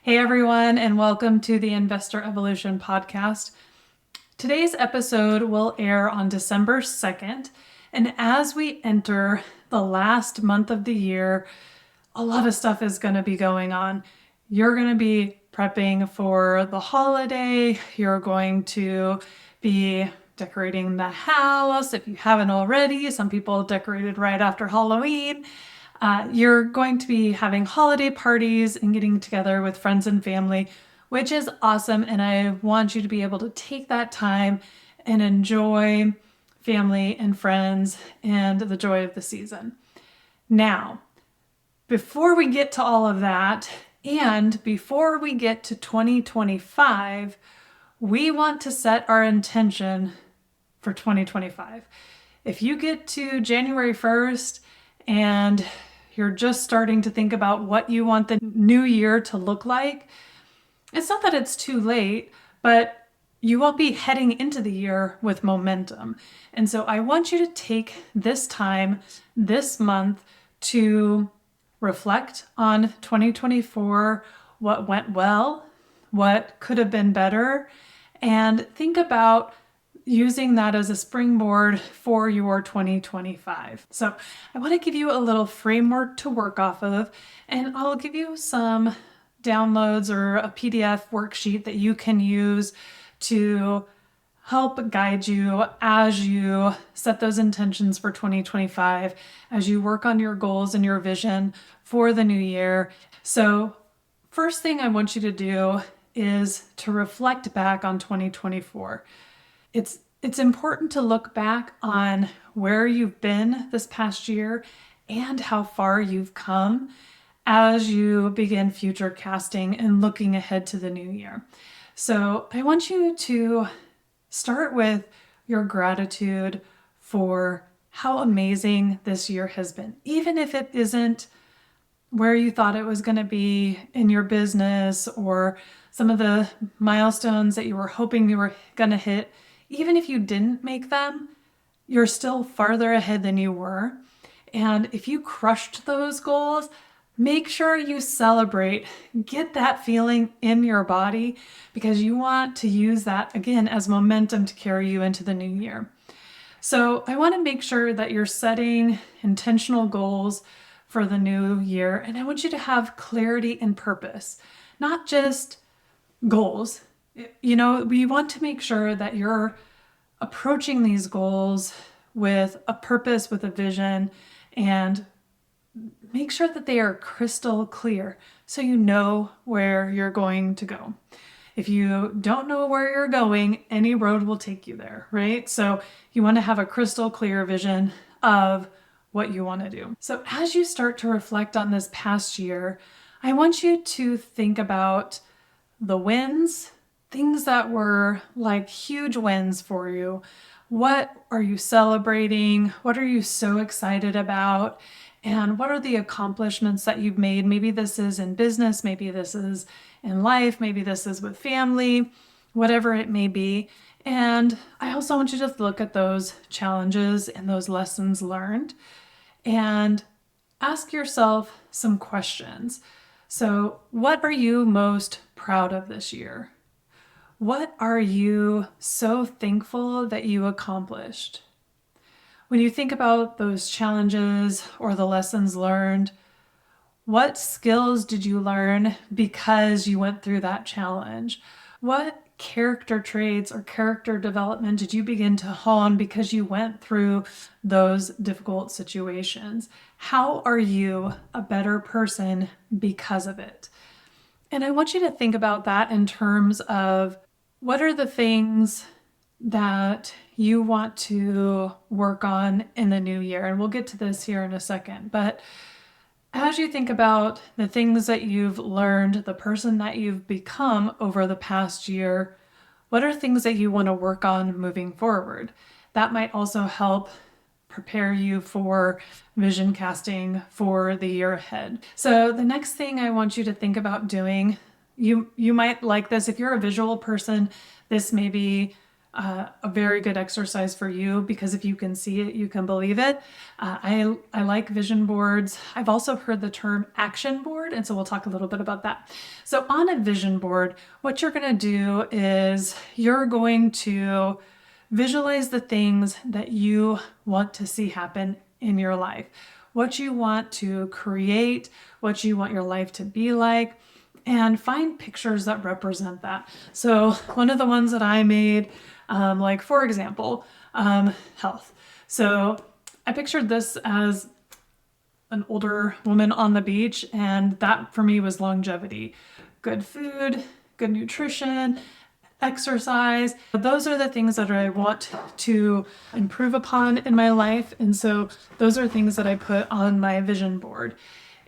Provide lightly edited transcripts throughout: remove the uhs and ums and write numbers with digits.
Hey everyone, and welcome to the Investor Evolution podcast. Today's episode will air on December 2nd, and as we enter the last month of the year, a lot of stuff is going to be going on. You're going to be prepping for the holiday. You're going to be decorating the house if you haven't already. Some people decorated right after Halloween. You're going to be having holiday parties and getting together with friends and family, which is awesome. And I want you to be able to take that time and enjoy family and friends and the joy of the season. Now, before we get to all of that, and before we get to 2025, we want to set our intention for 2025. If you get to January 1st and you're just starting to think about what you want the new year to look like, it's not that it's too late, but you won't be heading into the year with momentum. And so I want you to take this time, this month, to reflect on 2024, what went well, what could have been better, and think about using that as a springboard for your 2025. So I want to give you a little framework to work off of, and I'll give you some downloads or a PDF worksheet that you can use to help guide you as you set those intentions for 2025, as you work on your goals and your vision for the new year. So first thing I want you to do is to reflect back on 2024. It's important to look back on where you've been this past year and how far you've come as you begin future casting and looking ahead to the new year. So I want you to start with your gratitude for how amazing this year has been, even if it isn't where you thought it was going to be in your business or some of the milestones that you were hoping you were going to hit. Even if you didn't make them, you're still farther ahead than you were. And if you crushed those goals, make sure you celebrate. Get that feeling in your body because you want to use that again as momentum to carry you into the new year. So I want to make sure that you're setting intentional goals for the new year. And I want you to have clarity and purpose, not just goals. We want to make sure that you're approaching these goals with a purpose, with a vision, and make sure that they are crystal clear so you know where you're going to go. If you don't know where you're going, any road will take you there, right? So you want to have a crystal clear vision of what you want to do. So as you start to reflect on this past year, I want you to think about the wins, things that were like huge wins for you. What are you celebrating? What are you so excited about? And what are the accomplishments that you've made? Maybe this is in business, maybe this is in life, maybe this is with family, whatever it may be. And I also want you to look at those challenges and those lessons learned and ask yourself some questions. So, what are you most proud of this year? What are you so thankful that you accomplished? When you think about those challenges or the lessons learned, what skills did you learn because you went through that challenge? What character traits or character development did you begin to hone because you went through those difficult situations? How are you a better person because of it? And I want you to think about that in terms of what are the things that you want to work on in the new year? And we'll get to this here in a second. But as you think about the things that you've learned, the person that you've become over the past year, what are things that you want to work on moving forward? That might also help prepare you for vision casting for the year ahead. So the next thing I want you to think about doing, you might like this. If you're a visual person, this may be a very good exercise for you, because if you can see it, you can believe it. I like vision boards. I've also heard the term action board, and so we'll talk a little bit about that. So on a vision board, what you're going to do is you're going to visualize the things that you want to see happen in your life, what you want to create, what you want your life to be like, and find pictures that represent that. So one of the ones that I made, like for example, health. So I pictured this as an older woman on the beach, and that for me was longevity. Good food, good nutrition, exercise. Those are the things that I want to improve upon in my life. And so those are things that I put on my vision board.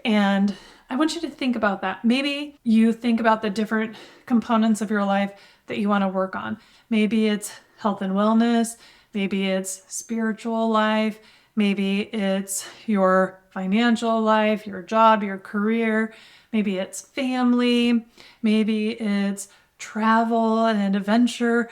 And I want you to think about that. Maybe you think about the different components of your life that you want to work on. Maybe it's health and wellness. Maybe it's spiritual life. Maybe it's your financial life, your job, your career. Maybe it's family. Maybe it's travel and adventure.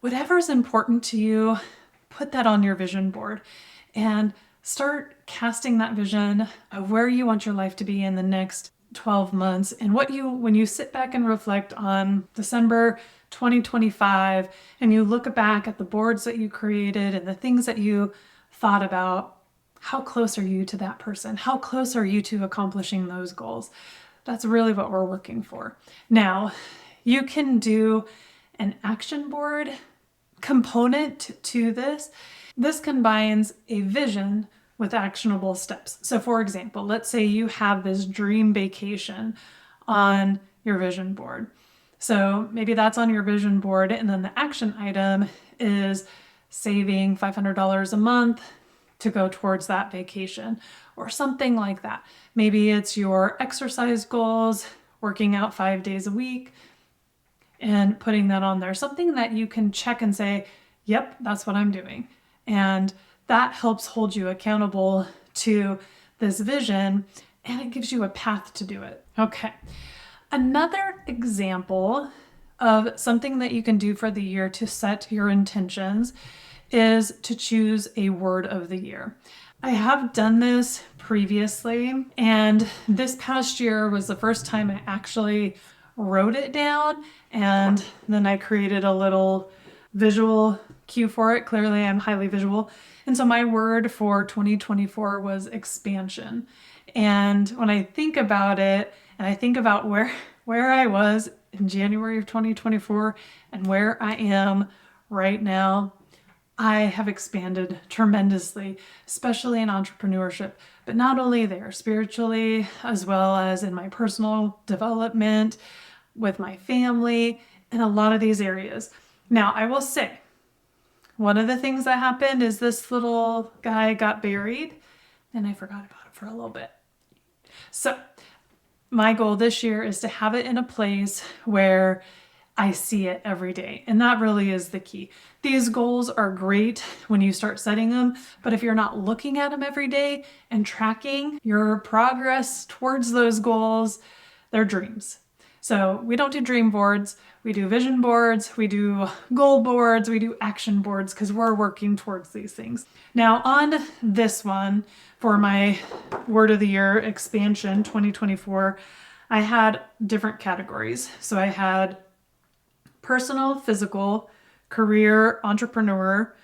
Whatever's important to you, put that on your vision board and start casting that vision of where you want your life to be in the next 12 months. And when you sit back and reflect on December 2025 and you look back at the boards that you created and the things that you thought about, how close are you to that person? How close are you to accomplishing those goals? That's really what we're working for. Now, you can do an action board component to this. This combines a vision with actionable steps. So for example, let's say you have this dream vacation on your vision board. So maybe that's on your vision board, and then the action item is saving $500 a month to go towards that vacation or something like that. Maybe it's your exercise goals, working out 5 days a week, and putting that on there. Something that you can check and say, yep, that's what I'm doing. And that helps hold you accountable to this vision, and it gives you a path to do it. Okay. Another example of something that you can do for the year to set your intentions is to choose a word of the year. I have done this previously, and this past year was the first time I actually wrote it down, and then I created a little visual cue for it. Clearly, I'm highly visual. And so my word for 2024 was expansion. And when I think about it, and I think about where I was in January of 2024 and where I am right now, I have expanded tremendously, especially in entrepreneurship, but not only there, spiritually, as well as in my personal development, with my family, in a lot of these areas. Now, I will say, one of the things that happened is this little guy got buried, and I forgot about it for a little bit. So my goal this year is to have it in a place where I see it every day. And that really is the key. These goals are great when you start setting them, but if you're not looking at them every day and tracking your progress towards those goals, they're dreams. So we don't do dream boards, we do vision boards, we do goal boards, we do action boards, because we're working towards these things. Now on this one, for my word of the year, expansion 2024, I had different categories. So I had personal, physical, career, entrepreneur,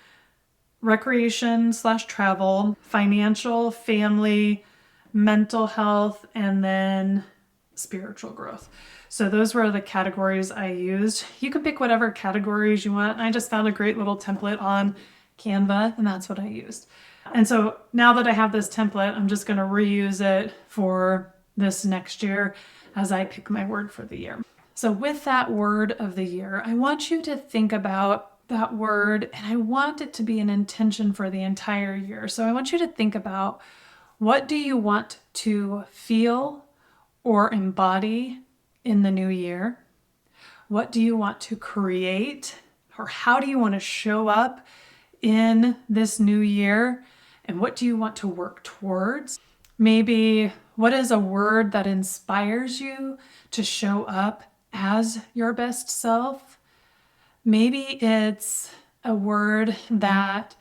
recreation/travel, financial, family, mental health, and then spiritual growth. So those were the categories I used. You can pick whatever categories you want. I just found a great little template on Canva, and that's what I used. And so now that I have this template, I'm just going to reuse it for this next year as I pick my word for the year. So with that word of the year, I want you to think about that word, and I want it to be an intention for the entire year. So I want you to think about, what do you want to feel or embody in the new year? What do you want to create, or how do you want to show up in this new year? And what do you want to work towards? Maybe what is a word that inspires you to show up as your best self? Maybe it's a word that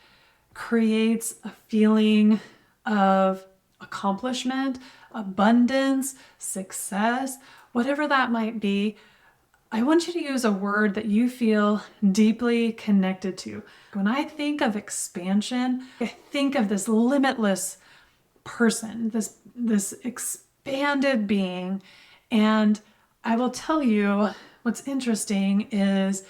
creates a feeling of accomplishment, abundance, success, whatever that might be. I want you to use a word that you feel deeply connected to. When I think of expansion, I think of this limitless person, this expanded being. And I will tell you what's interesting is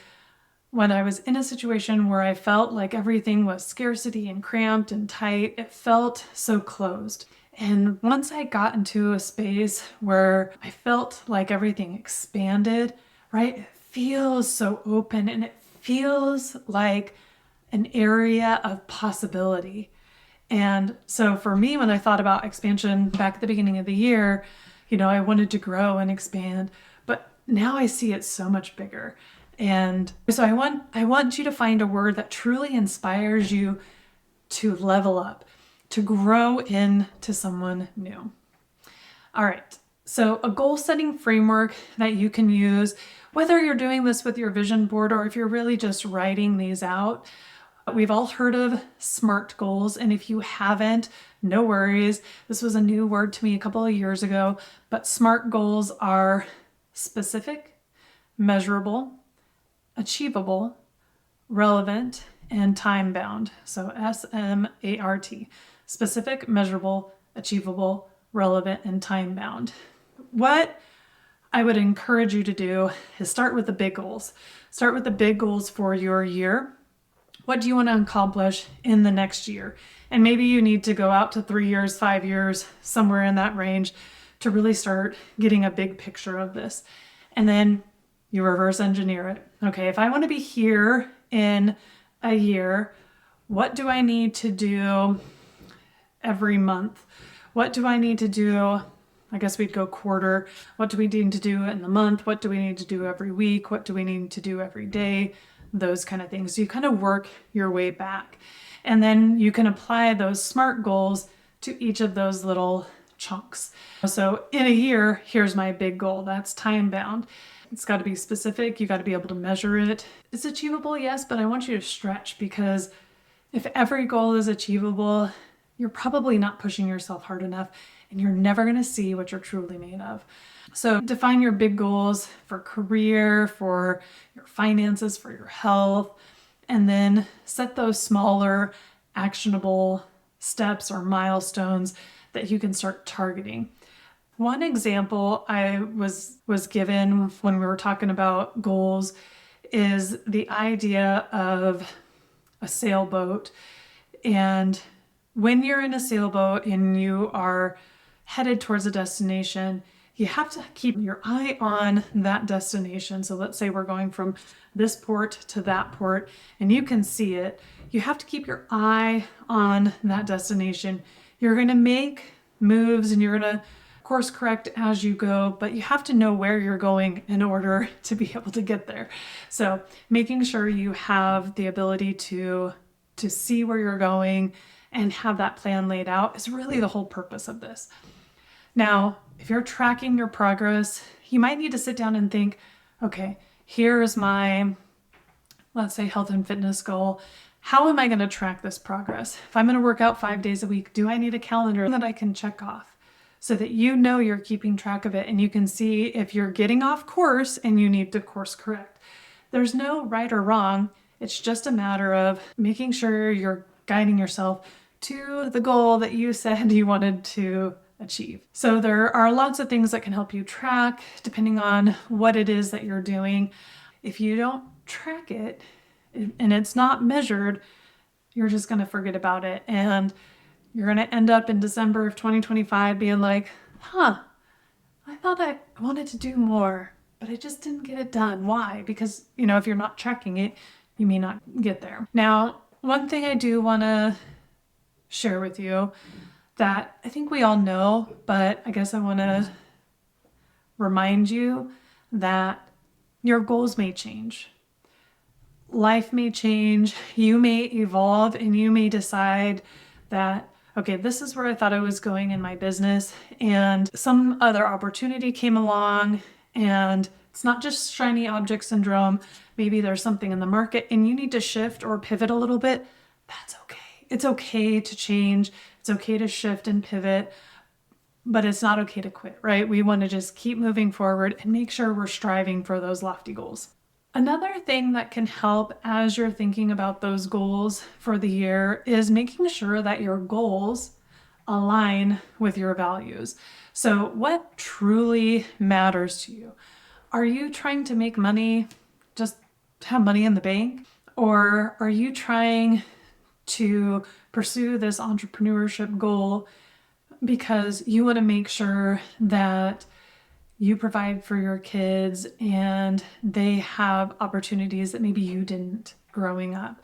when I was in a situation where I felt like everything was scarcity and cramped and tight, it felt so closed. And once I got into a space where I felt like everything expanded, right? It feels so open and it feels like an area of possibility. And so for me, when I thought about expansion back at the beginning of the year, I wanted to grow and expand, but now I see it so much bigger. And so I want you to find a word that truly inspires you to level up, to grow into someone new. All right. So a goal setting framework that you can use, whether you're doing this with your vision board or if you're really just writing these out. We've all heard of SMART goals, and if you haven't, no worries. This was a new word to me a couple of years ago, but SMART goals are specific, measurable, achievable, relevant, and time-bound. So SMART, specific, measurable, achievable, relevant, and time-bound. What I would encourage you to do is start with the big goals. Start with the big goals for your year. What do you want to accomplish in the next year? And maybe you need to go out to 3 years, 5 years, somewhere in that range to really start getting a big picture of this. And then you reverse engineer it. Okay, if I want to be here in a year, what do I need to do every month? What do I need to do? I guess we'd go quarter. What do we need to do in the month? What do we need to do every week? What do we need to do every day? Those kind of things. So you kind of work your way back. And then you can apply those SMART goals to each of those little chunks. So in a year, here's my big goal. That's time bound. It's got to be specific. You got to be able to measure it. It's achievable, yes, but I want you to stretch, because if every goal is achievable, you're probably not pushing yourself hard enough and you're never going to see what you're truly made of. So define your big goals for career, for your finances, for your health, and then set those smaller, actionable steps or milestones that you can start targeting. One example I was given when we were talking about goals is the idea of a sailboat. And when you're in a sailboat and you are headed towards a destination, you have to keep your eye on that destination. So let's say we're going from this port to that port and you can see it. You have to keep your eye on that destination. You're going to make moves and you're going to course correct as you go, but you have to know where you're going in order to be able to get there. So making sure you have the ability to see where you're going and have that plan laid out is really the whole purpose of this. Now, if you're tracking your progress, you might need to sit down and think, okay, here's my, let's say, health and fitness goal. How am I going to track this progress? If I'm going to work out 5 days a week, do I need a calendar that I can check off so that you know you're keeping track of it and you can see if you're getting off course and you need to course correct? There's no right or wrong. It's just a matter of making sure you're guiding yourself to the goal that you said you wanted to achieve. So there are lots of things that can help you track depending on what it is that you're doing. If you don't track it and it's not measured, you're just going to forget about it. And you're going to end up in December of 2025 being like, I thought I wanted to do more, but I just didn't get it done. Why? Because, if you're not tracking it, you may not get there. Now, one thing I do want to share with you that I think we all know, but I guess I want to remind you that your goals may change. Life may change. You may evolve and you may decide that, okay, this is where I thought I was going in my business and some other opportunity came along and It's not just shiny object syndrome. Maybe there's something in the market and you need to shift or pivot a little bit. That's okay. It's okay to change. It's okay to shift and pivot, but it's not okay to quit, right? We want to just keep moving forward and make sure we're striving for those lofty goals. Another thing that can help as you're thinking about those goals for the year is making sure that your goals align with your values. So, what truly matters to you? Are you trying to make money, just have money in the bank? Or are you trying to pursue this entrepreneurship goal because you want to make sure that you provide for your kids and they have opportunities that maybe you didn't growing up?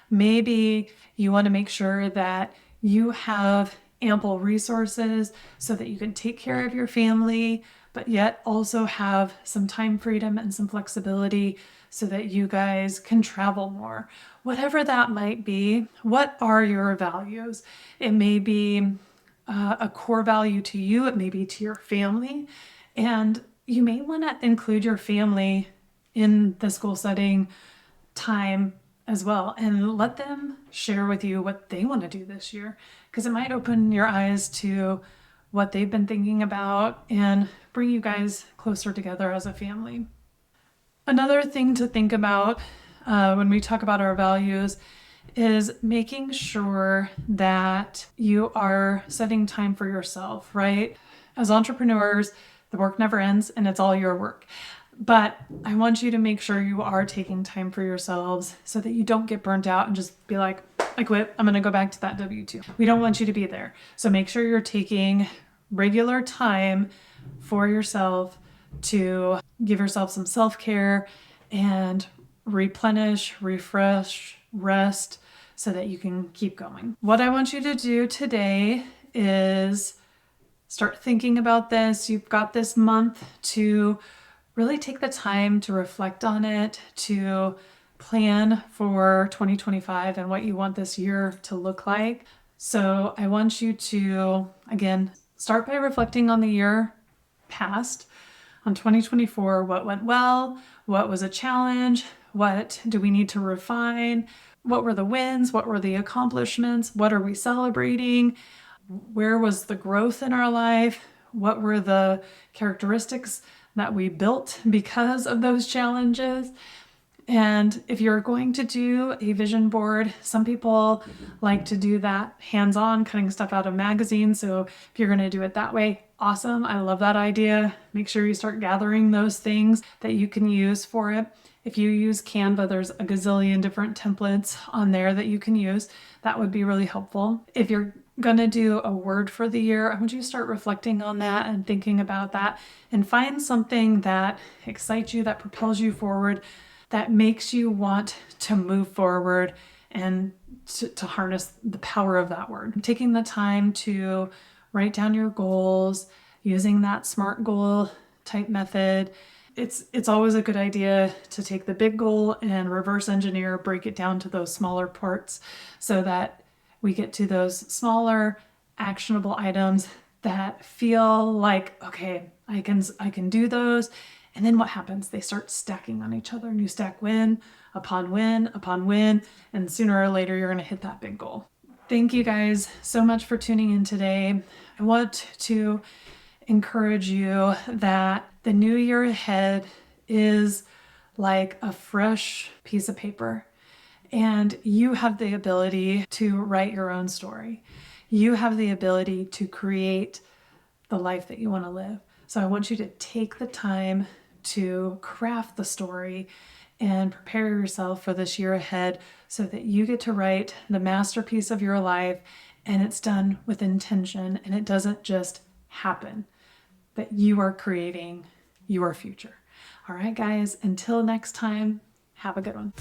Maybe you want to make sure that you have ample resources so that you can take care of your family, but yet also have some time freedom and some flexibility so that you guys can travel more. Whatever that might be, what are your values? It may be a core value to you, it may be to your family, and you may want to include your family in this goal setting time as well and let them share with you what they want to do this year, because it might open your eyes to what they've been thinking about and bring you guys closer together as a family. Another thing to think about when we talk about our values is making sure that you are setting time for yourself, right? As entrepreneurs, the work never ends and it's all your work. But I want you to make sure you are taking time for yourselves so that you don't get burnt out and just be like, I quit, I'm going to go back to that W-2. We don't want you to be there. So make sure you're taking regular time for yourself to give yourself some self-care and replenish, refresh, rest so that you can keep going. What I want you to do today is start thinking about this. You've got this month to really take the time to reflect on it, to plan for 2025 and what you want this year to look like. So I want you to, again, start by reflecting on the year past, on 2024, what went well, what was a challenge, what do we need to refine, what were the wins, what were the accomplishments, what are we celebrating, where was the growth in our life, what were the characteristics that we built because of those challenges. And if you're going to do a vision board, some people like to do that hands-on, cutting stuff out of magazines. So if you're going to do it that way, awesome. I love that idea. Make sure you start gathering those things that you can use for it. If you use Canva, there's a gazillion different templates on there that you can use. That would be really helpful. If you're going to do a word for the year, I want you to start reflecting on that and thinking about that and find something that excites you, that propels you forward, that makes you want to move forward and to harness the power of that word. Taking the time to write down your goals, using that SMART goal type method. It's always a good idea to take the big goal and reverse engineer, break it down to those smaller parts so that we get to those smaller actionable items that feel like, okay, I can do those. And then what happens? They start stacking on each other and you stack win upon win upon win. And sooner or later, you're going to hit that big goal. Thank you guys so much for tuning in today. I want to encourage you that the new year ahead is like a fresh piece of paper. And you have the ability to write your own story. You have the ability to create the life that you want to live. So I want you to take the time to craft the story and prepare yourself for this year ahead so that you get to write the masterpiece of your life and it's done with intention and it doesn't just happen, that you are creating your future. All right, guys, until next time, have a good one.